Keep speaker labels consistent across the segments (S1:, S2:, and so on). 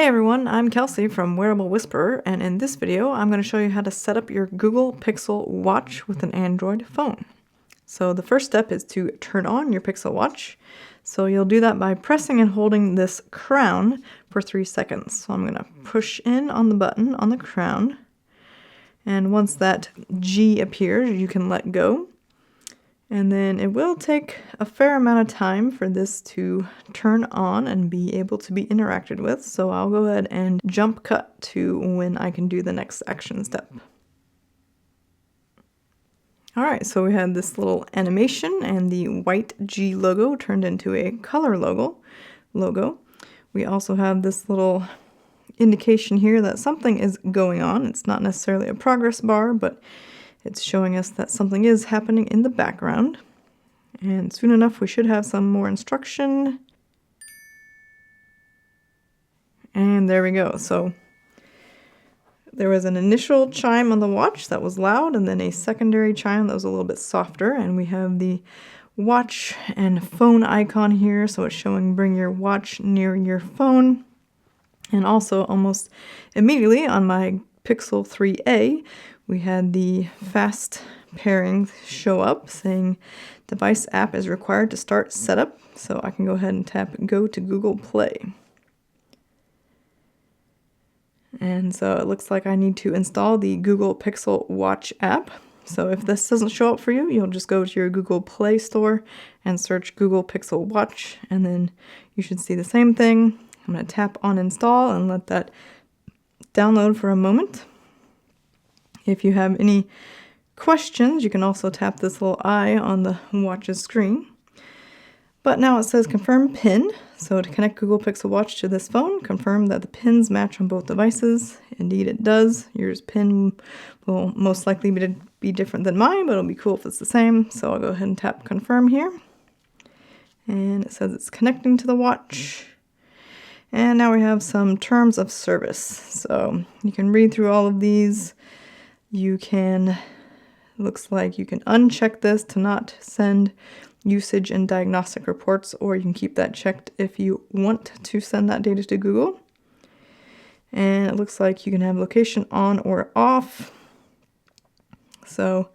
S1: Hey everyone, I'm Kelsey from Wearable Whisperer, and in this video I'm going to show you how to set up your Google Pixel Watch with an Android phone. So the first step is to turn on your Pixel Watch. So you'll do that by pressing and holding this crown for 3 seconds. So I'm going to push in on the button on the crown, and once that G appears you can let go. And then it will take a fair amount of time for this to turn on and be able to be interacted with. So I'll go ahead and jump cut to when I can do the next action step. All right, so we had this little animation and the white G logo turned into a color logo. We also have this little indication here that something is going on. It's not necessarily a progress bar, but it's showing us that something is happening in the background. And soon enough we should have some more instruction. And there we go. So there was an initial chime on the watch that was loud, and then a secondary chime that was a little bit softer. And we have the watch and phone icon here, so it's showing bring your watch near your phone. And also almost immediately on my Pixel 3a, we had the fast pairing show up saying device app is required to start setup. So I can go ahead and tap go to Google Play. And so it looks like I need to install the Google Pixel Watch app. So if this doesn't show up for you, you'll just go to your Google Play Store and search Google Pixel Watch, and then you should see the same thing. I'm going to tap on install and let that download for a moment. If you have any questions, you can also tap this little eye on the watch's screen. But now it says confirm PIN. So to connect Google Pixel Watch to this phone, confirm that the pins match on both devices. Indeed it does. Your PIN will most likely be different than mine, but it'll be cool if it's the same. So I'll go ahead and tap confirm here. And it says it's connecting to the watch. And now we have some terms of service. So you can read through all of these. You can, looks like you can uncheck this to not send usage and diagnostic reports, or you can keep that checked if you want to send that data to Google. And it looks like you can have location on or off. So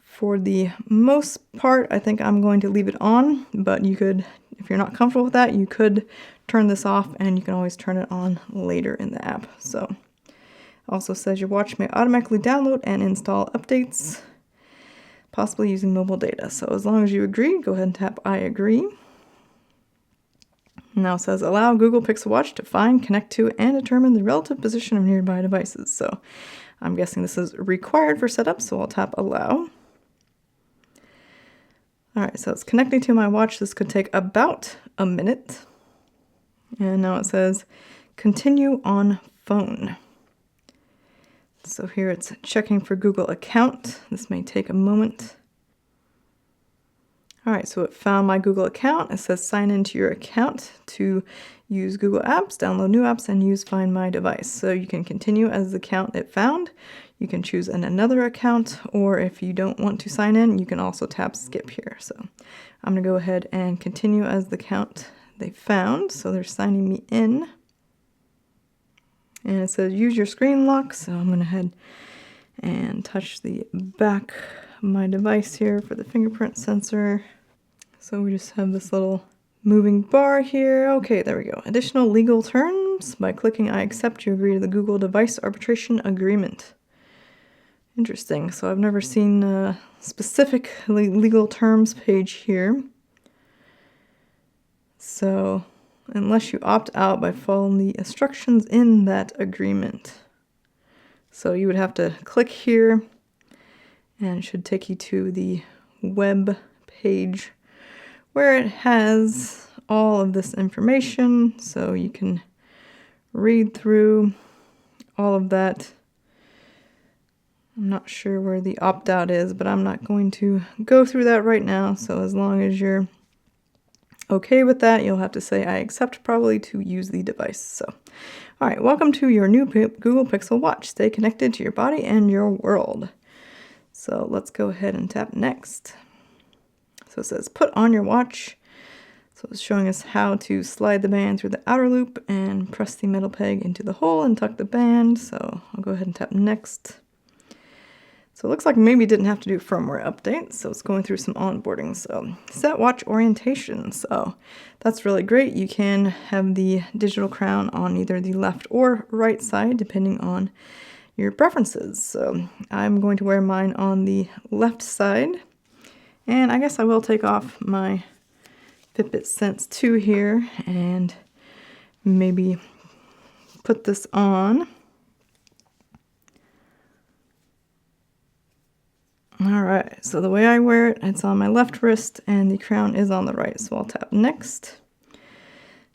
S1: for the most part, I think I'm going to leave it on, but you could, if you're not comfortable with that, you could turn this off, and you can always turn it on later in the app. So also says your watch may automatically download and install updates, possibly using mobile data. So as long as you agree, go ahead and tap I agree. Now it says allow Google Pixel Watch to find, connect to, and determine the relative position of nearby devices. So I'm guessing this is required for setup, so I'll tap allow. All right, so it's connecting to my watch. This could take about a minute. And now it says continue on phone. So here it's checking for Google account. This may take a moment. All right, so it found my Google account. It says sign into your account to use Google Apps, download new apps, and use Find My Device. So you can continue as the account it found. You can choose another account, or if you don't want to sign in, you can also tap skip here. So I'm gonna go ahead and continue as the account they found. So they're signing me in. And it says use your screen lock, so I'm going to head and touch the back of my device here for the fingerprint sensor. So we just have this little moving bar here. Okay, there we go. Additional legal terms. By clicking I accept, you agree to the Google Device Arbitration Agreement. Interesting. So I've never seen a specific legal terms page here. So unless you opt out by following the instructions in that agreement. So you would have to click here, and it should take you to the web page where it has all of this information, so you can read through all of that. I'm not sure where the opt-out is, but I'm not going to go through that right now. So as long as you're okay with that, you'll have to say I accept probably to use the device. So, all right, welcome to your new Google Pixel Watch. Stay connected to your body and your world. So let's go ahead and tap next. So it says put on your watch. So it's showing us how to slide the band through the outer loop and press the metal peg into the hole and tuck the band. So I'll go ahead and tap next. So it looks like maybe it didn't have to do a firmware update, so it's going through some onboarding. So set watch orientation, so that's really great. You can have the digital crown on either the left or right side, depending on your preferences. So I'm going to wear mine on the left side, and I guess I will take off my Fitbit Sense 2 here and maybe put this on. Alright, so the way I wear it, it's on my left wrist and the crown is on the right, so I'll tap next.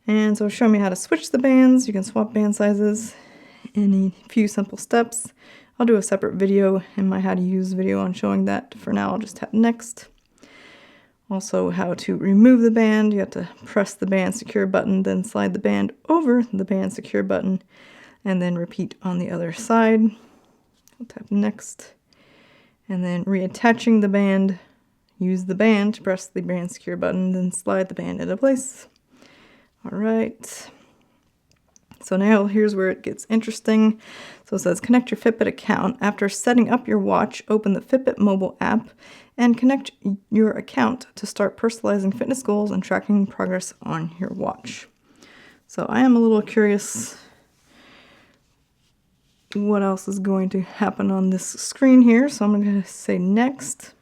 S1: And so it'll show me how to switch the bands. You can swap band sizes in a few simple steps. I'll do a separate video in my how to use video on showing that. For now, I'll just tap next. Also, how to remove the band. You have to press the band secure button, then slide the band over the band secure button, and then repeat on the other side. I'll tap next. And then reattaching the band, use the band to press the band secure button, then slide the band into place. All right. So now here's where it gets interesting. So it says connect your Fitbit account. After setting up your watch, open the Fitbit mobile app and connect your account to start personalizing fitness goals and tracking progress on your watch. So I am a little curious what else is going to happen on this screen here. So I'm going to say next.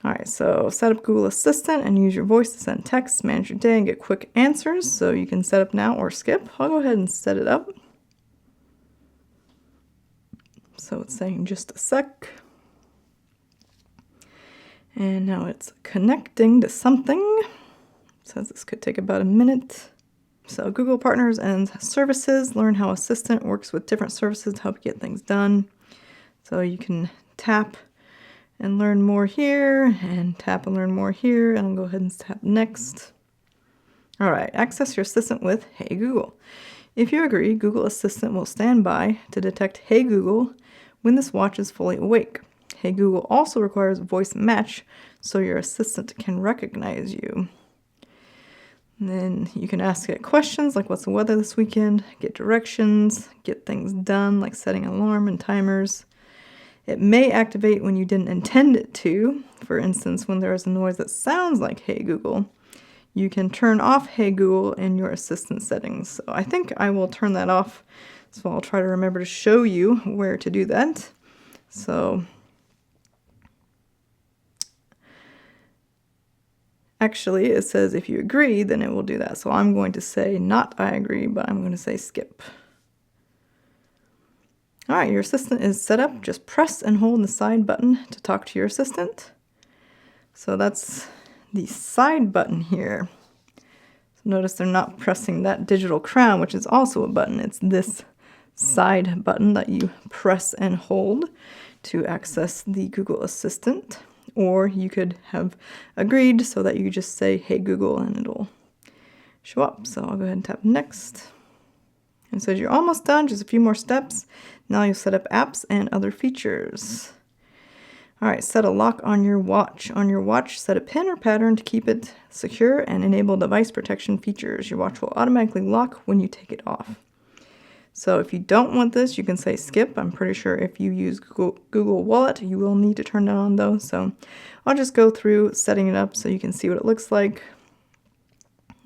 S1: All right, so set up Google Assistant and use your voice to send texts, manage your day, and get quick answers. So you can set up now or skip. I'll go ahead and set it up. So it's saying just a sec. And now it's connecting to something. It says this could take about a minute. So Google Partners and Services, learn how Assistant works with different services to help you get things done. So you can tap and learn more here, and tap and learn more here, and I'll go ahead and tap next. All right, access your Assistant with Hey Google. If you agree, Google Assistant will stand by to detect Hey Google when this watch is fully awake. Hey Google also requires voice match, so your Assistant can recognize you. And then you can ask it questions like what's the weather this weekend, get directions, get things done like setting an alarm and timers. It may activate when you didn't intend it to. For instance, when there is a noise that sounds like Hey Google, you can turn off Hey Google in your assistant settings. So I think I will turn that off. So I'll try to remember to show you where to do that. So actually, it says if you agree, then it will do that. So I'm going to say not I agree, but I'm going to say skip. All right, your assistant is set up. Just press and hold the side button to talk to your assistant. So that's the side button here. So notice they're not pressing that digital crown, which is also a button. It's this side button that you press and hold to access the Google Assistant. Or you could have agreed so that you just say, Hey Google, and it'll show up. So I'll go ahead and tap next. And it says you're almost done, just a few more steps. Now you'll set up apps and other features. All right, set a lock on your watch. On your watch, set a pin or pattern to keep it secure and enable device protection features. Your watch will automatically lock when you take it off. So if you don't want this, you can say skip. I'm pretty sure if you use Google Wallet, you will need to turn that on though. So I'll just go through setting it up so you can see what it looks like.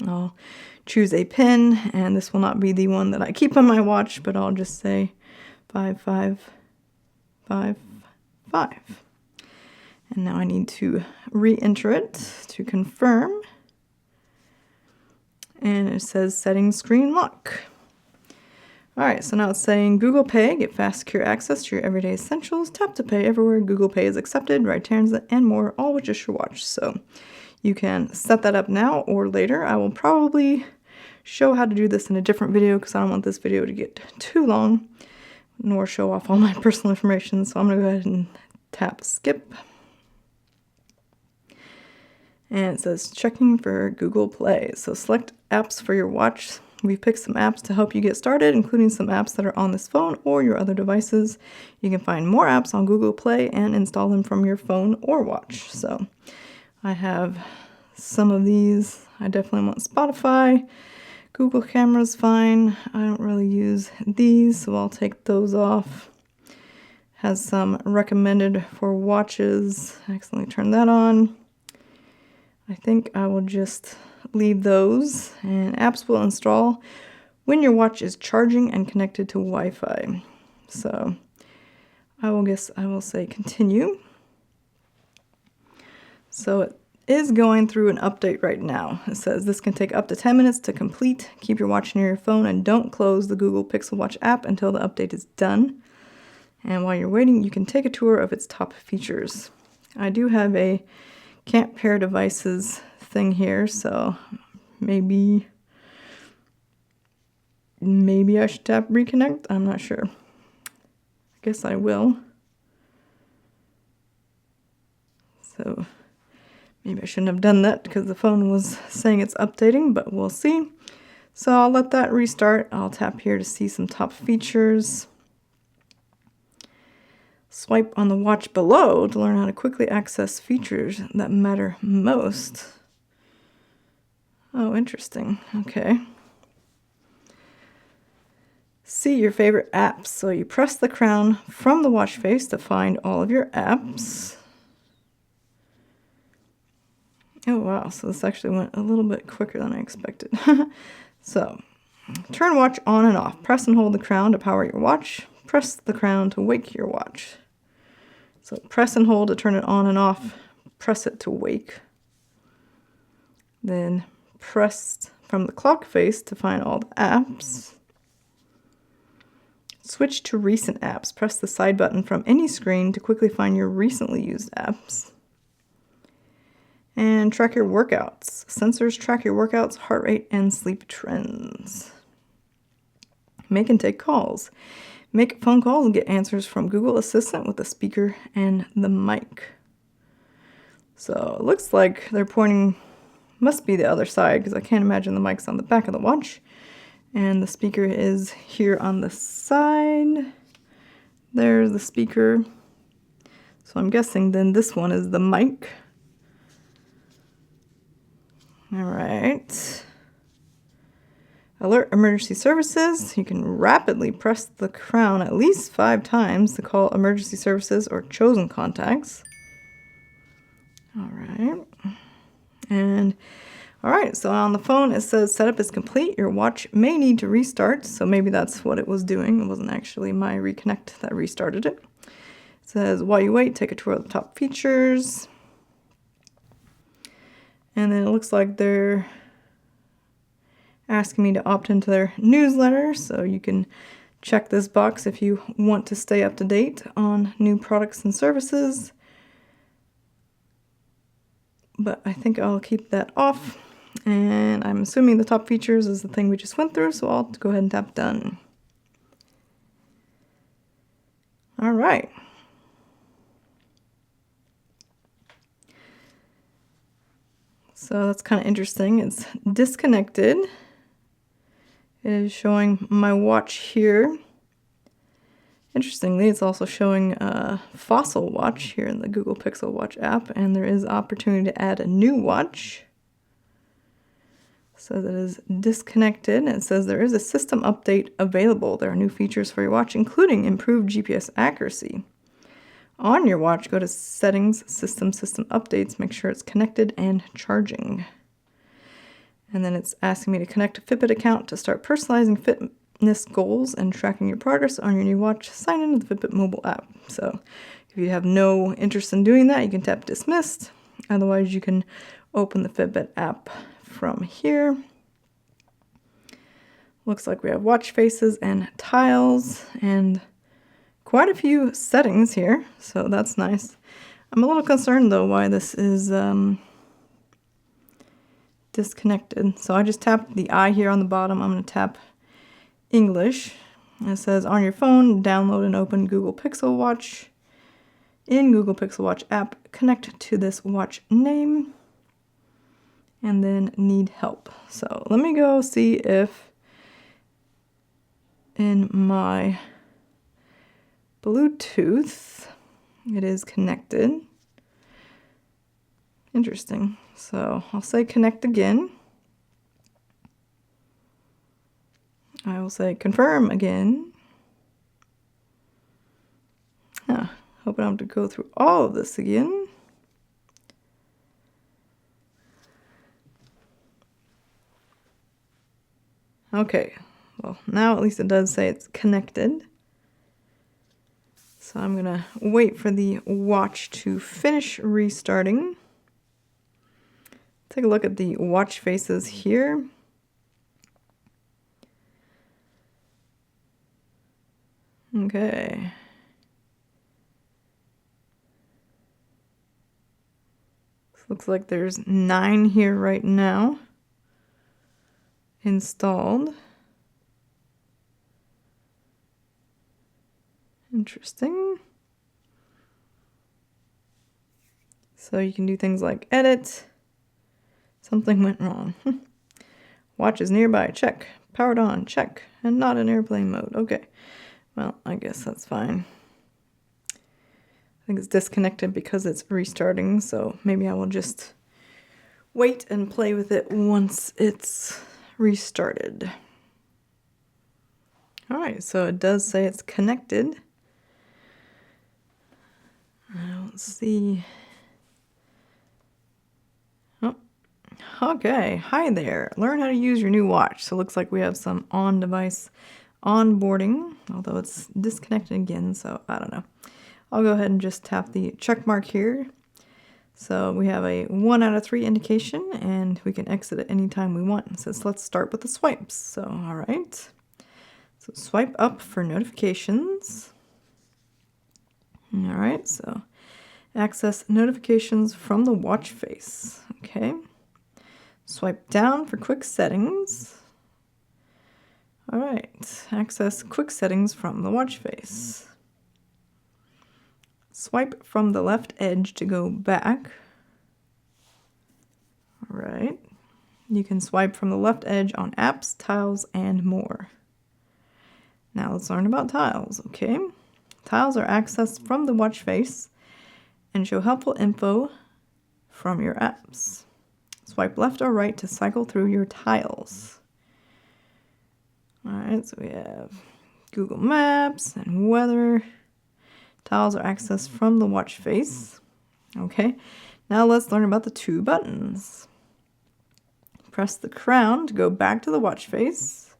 S1: I'll choose a pin, and this will not be the one that I keep on my watch, but I'll just say 5555. And now I need to re-enter it to confirm. And it says setting screen lock. All right, so now it's saying Google Pay, get fast, secure access to your everyday essentials. Tap to pay everywhere Google Pay is accepted, ride transit, and more, all with just your watch. So you can set that up now or later. I will probably show how to do this in a different video because I don't want this video to get too long, nor show off all my personal information. So I'm going to go ahead and tap skip. And it says checking for Google Play. So select apps for your watch. We've picked some apps to help you get started, including some apps that are on this phone or your other devices. You can find more apps on Google Play and install them from your phone or watch. So I have some of these. I definitely want Spotify. Google camera's fine. I don't really use these, so I'll take those off. Has some recommended for watches. I accidentally turned that on. I think I will just leave those, and apps will install when your watch is charging and connected to Wi-Fi. So I will say continue. So it is going through an update right now. It says this can take up to 10 minutes to complete. Keep your watch near your phone and don't close the Google Pixel Watch app until the update is done. And while you're waiting, you can take a tour of its top features. I do have a can't pair devices thing here, so maybe I should tap reconnect. I'm not sure. I guess I will. So maybe I shouldn't have done that because the phone was saying it's updating, but we'll see. So I'll let that restart. I'll tap here to see some top features. Swipe on the watch below to learn how to quickly access features that matter most. Oh, interesting. Okay. See your favorite apps. So you press the crown from the watch face to find all of your apps. Oh, wow. So this actually went a little bit quicker than I expected. So turn watch on and off. Press and hold the crown to power your watch. Press the crown to wake your watch. So press and hold to turn it on and off. Press it to wake. Then press from the clock face to find all the apps. Switch to recent apps. Press the side button from any screen to quickly find your recently used apps. And track your workouts. Sensors track your workouts, heart rate, and sleep trends. Make and take calls. Make phone calls and get answers from Google Assistant with the speaker and the mic. So it looks like they're pointing, must be the other side because I can't imagine the mic's on the back of the watch. And the speaker is here on the side. There's the speaker. So I'm guessing then this one is the mic. All right. Alert emergency services. You can rapidly press the crown at least 5 times to call emergency services or chosen contacts. All right. And all right, so on the phone it says setup is complete. Your watch may need to restart. So maybe that's what it was doing. It wasn't actually my reconnect that restarted it. It says while you wait, take a tour of the top features. And then it looks like they're asking me to opt into their newsletter, so you can check this box if you want to stay up to date on new products and services. But I think I'll keep that off, and I'm assuming the top features is the thing we just went through, so I'll go ahead and tap done. All right. So that's kind of interesting. It's disconnected. It is showing my watch here. Interestingly, it's also showing a Fossil watch here in the Google Pixel Watch app, and there is opportunity to add a new watch. So that is disconnected. It says there is a system update available. There are new features for your watch, including improved GPS accuracy. On your watch, go to Settings, System Updates, make sure it's connected and charging. And then it's asking me to connect a Fitbit account to start personalizing fitness goals and tracking your progress on your new watch. Sign into the Fitbit mobile app. So if you have no interest in doing that, you can tap Dismissed. Otherwise, you can open the Fitbit app from here. Looks like we have watch faces and tiles and quite a few settings here, so that's nice. I'm a little concerned though why this is disconnected. So I just tapped the I here on the bottom. I'm going to tap English. It says on your phone, download and open Google Pixel Watch. In Google Pixel Watch app, connect to this watch name. And then need help. So let me go see if in my Bluetooth it is connected. Interesting. So I'll say connect again. I will say confirm again. Huh. Hope I don't have to go through all of this again. Okay, well, now at least it does say it's connected. So I'm gonna wait for the watch to finish restarting. Take a look at the watch faces here. Okay. This looks like there's 9 here right now installed. Interesting. So you can do things like edit. Something went wrong. Watch is nearby, check. Powered on, check. And not in airplane mode. Okay. Well, I guess that's fine. I think it's disconnected because it's restarting, so maybe I will just wait and play with it once it's restarted. Alright, so it does say it's connected. Let's see. Oh, okay. Hi there. Learn how to use your new watch. So it looks like we have some on-device onboarding, although it's disconnected again, so I don't know. I'll go ahead and just tap the check mark here. So we have a 1 out of 3 indication, and we can exit at any time we want. It says let's start with the swipes. So, all right. So swipe up for notifications. All right, so access notifications from the watch face. Okay. Swipe down for quick settings. All right, access quick settings from the watch face. Swipe from the left edge to go back. All right. You can swipe from the left edge on apps, tiles, and more. Now let's learn about tiles, okay? Tiles are accessed from the watch face and show helpful info from your apps. Swipe left or right to cycle through your tiles. All right, so we have Google Maps and weather. Tiles are accessed from the watch face. Okay, now let's learn about the 2 buttons. Press the crown to go back to the watch face.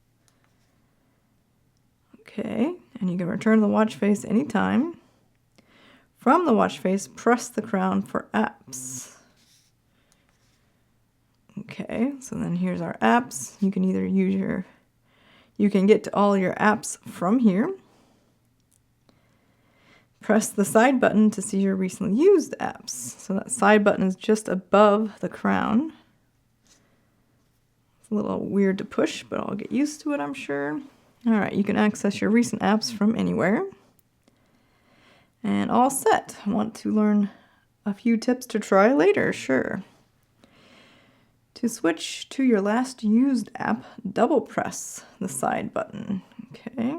S1: Okay, and you can return to the watch face anytime. From the watch face, press the crown for apps. Okay, so then here's our apps. You can either use you can get to all your apps from here. Press the side button to see your recently used apps. So that side button is just above the crown. It's a little weird to push, but I'll get used to it, I'm sure. All right, you can access your recent apps from anywhere. And all set. Want to learn a few tips to try later? Sure. To switch to your last used app, double press the side button. Okay.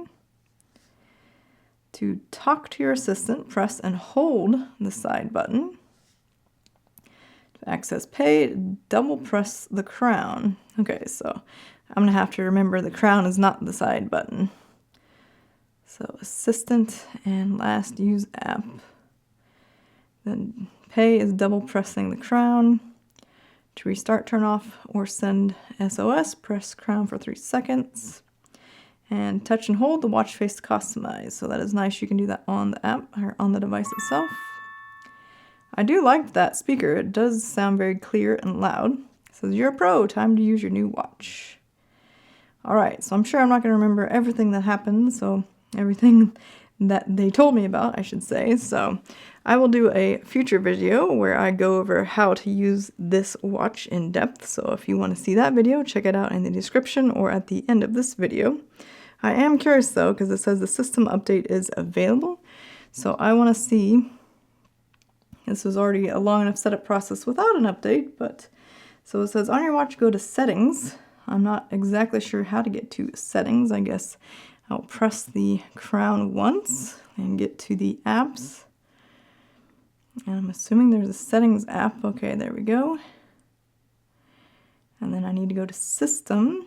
S1: To talk to your assistant, press and hold the side button. To access pay, double press the crown. Okay, so I'm gonna have to remember the crown is not the side button. So assistant and last use app. Then pay is double pressing the crown. To restart, turn off, or send SOS, press crown for 3 seconds. And touch and hold the watch face to customize. So that is nice. You can do that on the app or on the device itself. I do like that speaker. It does sound very clear and loud. It says, you're a pro, time to use your new watch. All right, so I'm sure I'm not going to remember everything that happened. So everything that they told me about, I should say. So I will do a future video where I go over how to use this watch in depth. So if you want to see that video, check it out in the description or at the end of this video. I am curious though, because it says the system update is available. So I want to see, this was already a long enough setup process without an update, but so it says on your watch, go to settings. I'm not exactly sure how to get to settings. I guess I'll press the crown once and get to the apps. And I'm assuming there's a settings app. Okay, there we go. And then I need to go to System.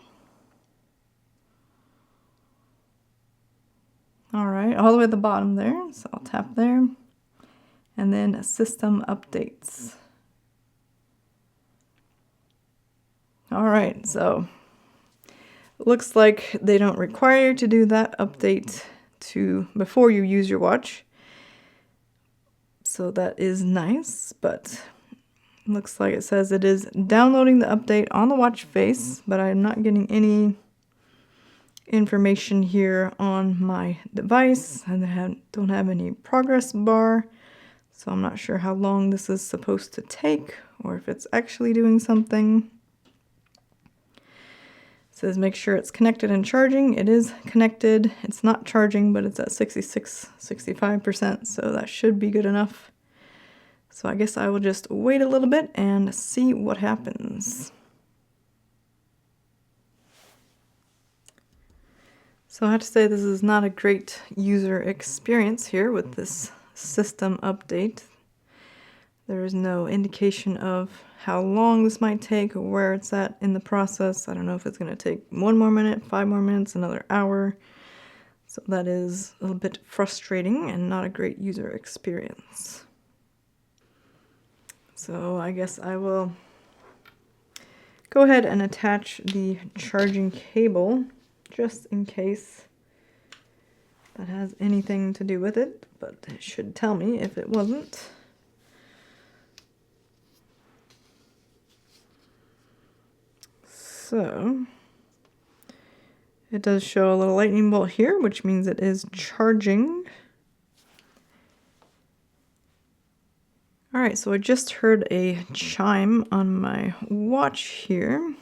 S1: All right, all the way at the bottom there. So I'll tap there. And then System Updates. All right, so looks like they don't require you to do that update before you use your watch. So that is nice, but looks like it says it is downloading the update on the watch face, but I'm not getting any information here on my device. I don't have any progress bar, so I'm not sure how long this is supposed to take or if it's actually doing something. It says make sure it's connected and charging. It is connected. It's not charging, but it's at 65%, so that should be good enough. So I guess I will just wait a little bit and see what happens. So I have to say this is not a great user experience here with this system update. There is no indication of how long this might take or where it's at in the process. I don't know if it's going to take 1 more minute, 5 more minutes, another hour. So that is a little bit frustrating and not a great user experience. So I guess I will go ahead and attach the charging cable just in case that has anything to do with it, but it should tell me if it wasn't. So it does show a little lightning bolt here, which means it is charging. All right, so I just heard a chime on my watch here.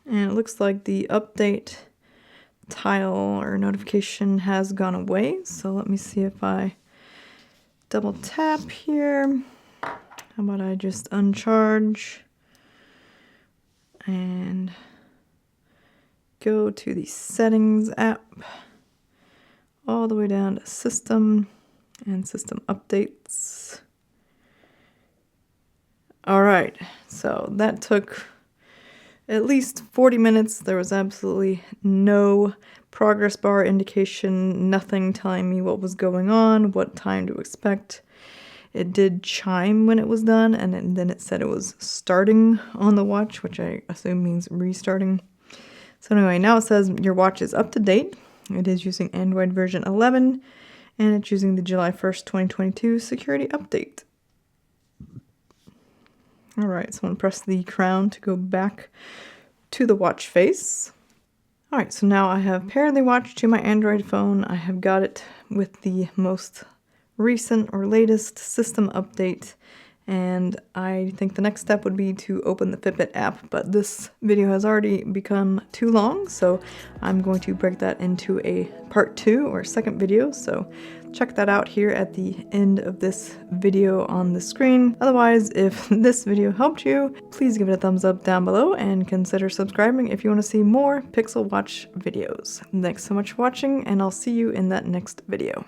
S1: And it looks like the update tile or notification has gone away. So let me see if I double tap here. How about I just uncharge and go to the settings app all the way down to system and system updates. All right, so that took at least 40 minutes. There was absolutely no progress bar indication, nothing telling me what was going on, what time to expect. It did chime when it was done, and then it said it was starting on the watch, which I assume means restarting. So anyway, now it says your watch is up to date. It is using Android version 11, and it's using the July 1st, 2022 security update. All right, so I'm going to press the crown to go back to the watch face. All right, so now I have paired the watch to my Android phone. I have got it with the most recent or latest system update, and I think the next step would be to open the Fitbit app, but this video has already become too long, so I'm going to break that into a part 2 or second video, so check that out here at the end of this video on the screen. Otherwise, if this video helped you, please give it a thumbs up down below and consider subscribing if you want to see more Pixel Watch videos. Thanks so much for watching, and I'll see you in that next video.